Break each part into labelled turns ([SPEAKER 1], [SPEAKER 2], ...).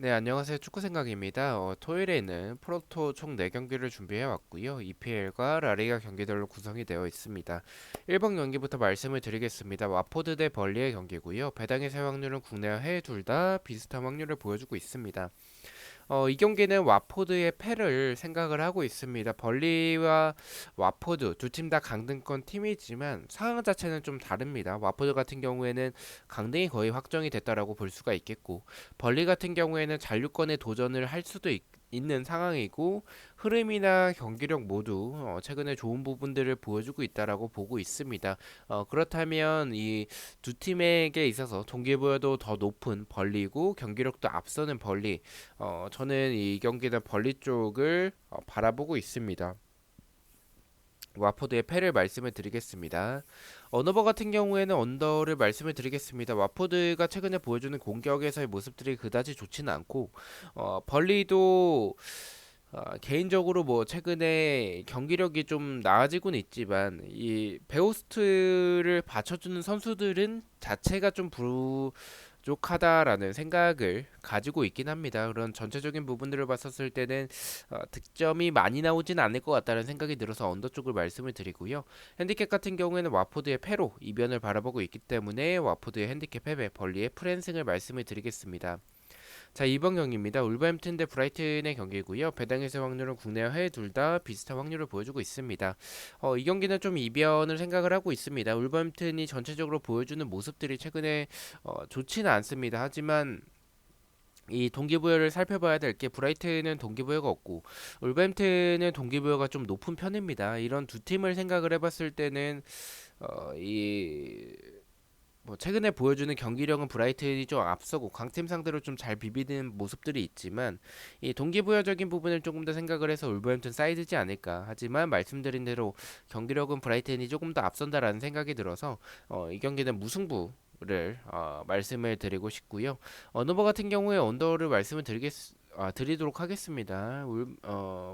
[SPEAKER 1] 네, 안녕하세요. 축구생각입니다. 토요일에는 프로토 총 4경기를 준비해 왔고요. EPL과 라리가 경기들로 구성이 되어 있습니다. 1번 경기부터 말씀을 드리겠습니다. 와포드 대 벌리의 경기고요. 배당의 세 확률은 국내와 해외 둘 다 비슷한 확률을 보여주고 있습니다. 이 경기는 와포드의 패를 생각을 하고 있습니다. 벌리와 와포드 두 팀 다 강등권 팀이지만 상황 자체는 좀 다릅니다. 와포드 같은 경우에는 강등이 거의 확정이 됐다라고 볼 수가 있겠고, 벌리 같은 경우에는 잔류권에 도전을 할 수도 있는 상황이고, 흐름이나 경기력 모두 최근에 좋은 부분들을 보여주고 있다라고 보고 있습니다. 그렇다면 이 두 팀에게 있어서 동기부여도 더 높은 벌리고 경기력도 앞서는 벌리, 저는 이 경기는 벌리 쪽을 바라보고 있습니다. 와포드의 패를 말씀을 드리겠습니다. 언어버 같은 경우에는 언더를 말씀을 드리겠습니다. 와포드가 최근에 보여주는 공격에서의 모습들이 그다지 좋지는 않고, 벌리도 개인적으로 뭐 최근에 경기력이 좀 나아지고는 있지만 이 베오스트를 받쳐주는 선수들은 자체가 좀 부족하다라는 생각을 가지고 있긴 합니다. 그런 전체적인 부분들을 봤었을 때는 득점이 많이 나오진 않을 것 같다는 생각이 들어서 언더 쪽을 말씀을 드리고요. 핸디캡 같은 경우에는 와포드의 패로 이변을 바라보고 있기 때문에 와포드의 핸디캡 패배, 벌리의 프랜승을 말씀을 드리겠습니다. 자, 2번 경기입니다. 울버햄튼 대 브라이튼의 경기고요. 배당에서 확률은 국내와 해외 둘 다 비슷한 확률을 보여주고 있습니다. 이 경기는 좀 이변을 생각을 하고 있습니다. 울버햄튼이 전체적으로 보여주는 모습들이 최근에 좋지는 않습니다. 하지만 이 동기부여를 살펴봐야 될 게, 브라이튼은 동기부여가 없고 울버햄튼은 동기부여가 좀 높은 편입니다. 이런 두 팀을 생각을 해봤을 때는 이 뭐 최근에 보여주는 경기력은 브라이튼이 좀 앞서고 강팀 상대로 좀 잘 비비는 모습들이 있지만, 이 동기부여적인 부분을 조금 더 생각을 해서 울버햄튼 사이드지 않을까. 하지만 말씀드린 대로 경기력은 브라이튼이 조금 더 앞선다라는 생각이 들어서 이 경기는 무승부를 말씀을 드리고 싶고요. 언어버 같은 경우에 언더를 말씀을 드리도록 하겠습니다.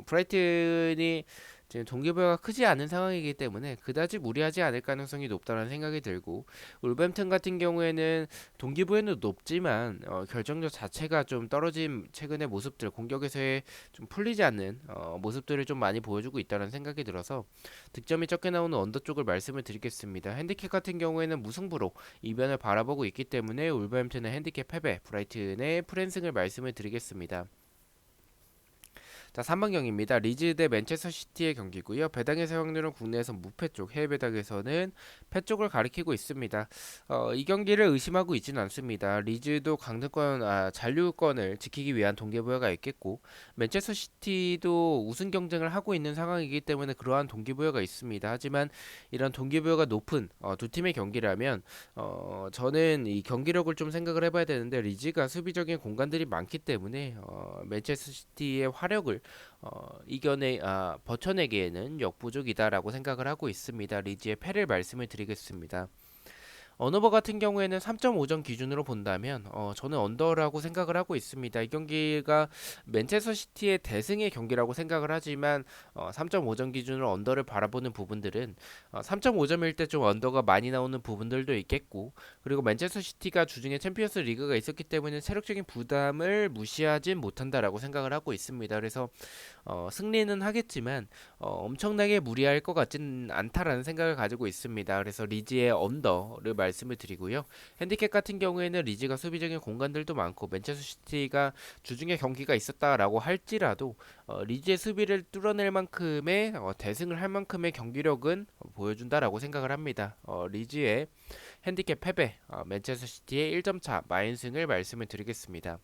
[SPEAKER 1] 브라이튼이 지금 동기부여가 크지 않은 상황이기 때문에 그다지 무리하지 않을 가능성이 높다는 생각이 들고, 울버햄튼 같은 경우에는 동기부여는 높지만 결정력 자체가 좀 떨어진 최근의 모습들, 공격에서의 좀 풀리지 않는 모습들을 좀 많이 보여주고 있다는 생각이 들어서 득점이 적게 나오는 언더 쪽을 말씀을 드리겠습니다. 핸디캡 같은 경우에는 무승부로 이변을 바라보고 있기 때문에 울버햄튼의 핸디캡 패배, 브라이튼의 프랜승을 말씀을 드리겠습니다. 자, 3번 경기입니다. 리즈 대 맨체스터 시티의 경기고요. 배당에서 확률은 국내에서 무패 쪽, 해외 배당에서는 패 쪽을 가리키고 있습니다. 이 경기를 의심하고 있지는 않습니다. 리즈도 잔류권을 지키기 위한 동기부여가 있겠고, 맨체스터 시티도 우승 경쟁을 하고 있는 상황이기 때문에 그러한 동기부여가 있습니다. 하지만 이런 동기부여가 높은 두 팀의 경기라면 저는 이 경기력을 좀 생각을 해봐야 되는데, 리즈가 수비적인 공간들이 많기 때문에 맨체스터 시티의 화력을 버텨내기에는 역부족이다라고 생각을 하고 있습니다. 리즈의 패를 말씀을 드리겠습니다. 언어버 같은 경우에는 3.5점 기준으로 본다면 저는 언더라고 생각을 하고 있습니다. 이 경기가 맨체스터 시티의 대승의 경기라고 생각을 하지만 3.5점 기준으로 언더를 바라보는 부분들은 3.5점일 때 좀 언더가 많이 나오는 부분들도 있겠고, 그리고 맨체스터 시티가 주중에 챔피언스 리그가 있었기 때문에 체력적인 부담을 무시하진 못한다라고 생각을 하고 있습니다. 그래서 승리는 하겠지만 엄청나게 무리할 것 같진 않다라는 생각을 가지고 있습니다. 그래서 리즈의 언더를 말씀을 드리고요. 핸디캡 같은 경우에는 리즈가 수비적인 공간들도 많고 맨체스터 시티가 주중에 경기가 있었다라고 할지라도 리즈의 수비를 뚫어낼 만큼의 대승을 할 만큼의 경기력은 보여준다라고 생각을 합니다. 리즈의 핸디캡 패배, 맨체스터 시티의 1점 차 마인승을 말씀을 드리겠습니다.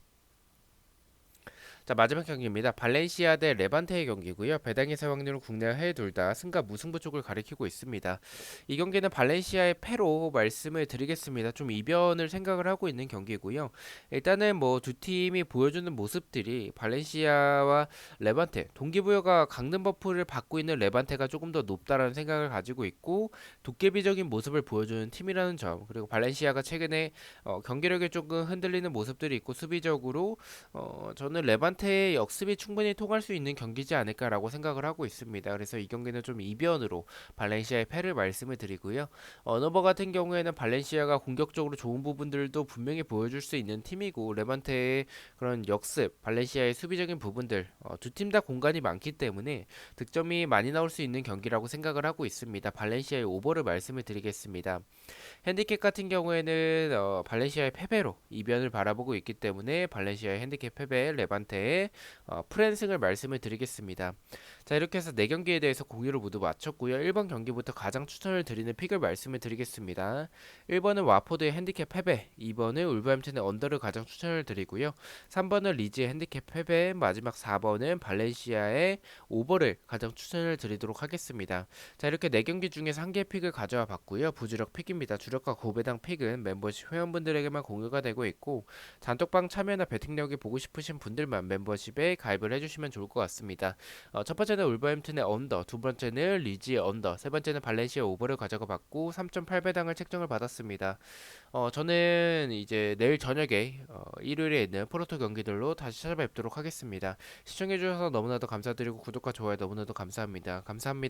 [SPEAKER 1] 자, 마지막 경기입니다. 발렌시아 대 레반테의 경기고요. 배당에서 확률은 국내와 해외 둘 다 승과 무승부 쪽을 가리키고 있습니다. 이 경기는 발렌시아의 패로 말씀을 드리겠습니다. 좀 이변을 생각을 하고 있는 경기고요. 일단은 뭐 두 팀이 보여주는 모습들이, 발렌시아와 레반테, 동기부여가 강등 버프를 받고 있는 레반테가 조금 더 높다라는 생각을 가지고 있고, 도깨비적인 모습을 보여주는 팀이라는 점, 그리고 발렌시아가 최근에 경기력이 조금 흔들리는 모습들이 있고, 수비적으로 저는 레반테의 역습이 충분히 통할 수 있는 경기지 않을까라고 생각을 하고 있습니다. 그래서 이 경기는 좀 이변으로 발렌시아의 패를 말씀을 드리고요. 어너버 같은 경우에는 발렌시아가 공격적으로 좋은 부분들도 분명히 보여줄 수 있는 팀이고 레반테의 그런 역습, 발렌시아의 수비적인 부분들 두 팀 다 공간이 많기 때문에 득점이 많이 나올 수 있는 경기라고 생각을 하고 있습니다. 발렌시아의 오버를 말씀을 드리겠습니다. 핸디캡 같은 경우에는 발렌시아의 패배로 이변을 바라보고 있기 때문에 발렌시아의 핸디캡 패배, 레반테의 프랜승을 말씀을 드리겠습니다. 자, 이렇게 해서 4경기에 대해서 공유를 모두 마쳤고요. 1번 경기부터 가장 추천을 드리는 픽을 말씀을 드리겠습니다. 1번은 와포드의 핸디캡 패배, 2번은 울버햄튼의 언더를 가장 추천을 드리고요. 3번은 리즈의 핸디캡 패배, 마지막 4번은 발렌시아의 오버를 가장 추천을 드리도록 하겠습니다. 자, 이렇게 4경기 중에서 한 개의 픽을 가져와 봤고요. 부주력 픽입니다. 주력과 고배당 픽은 멤버십 회원분들에게만 공유가 되고 있고 단톡방 참여나 배팅력이 보고 싶으신 분들만 멤버십에 가입을 해주시면 좋을 것 같습니다. 첫 번째는 울버햄튼의 언더, 두 번째는 리즈의 언더, 세 번째는 발렌시아 오버를 가져가 봤고 3.8배당을 책정을 받았습니다. 저는 이제 내일 저녁에 일요일에 있는 포르투 경기들로 다시 찾아뵙도록 하겠습니다. 시청해주셔서 너무나도 감사드리고 구독과 좋아요 너무나도 감사합니다. 감사합니다.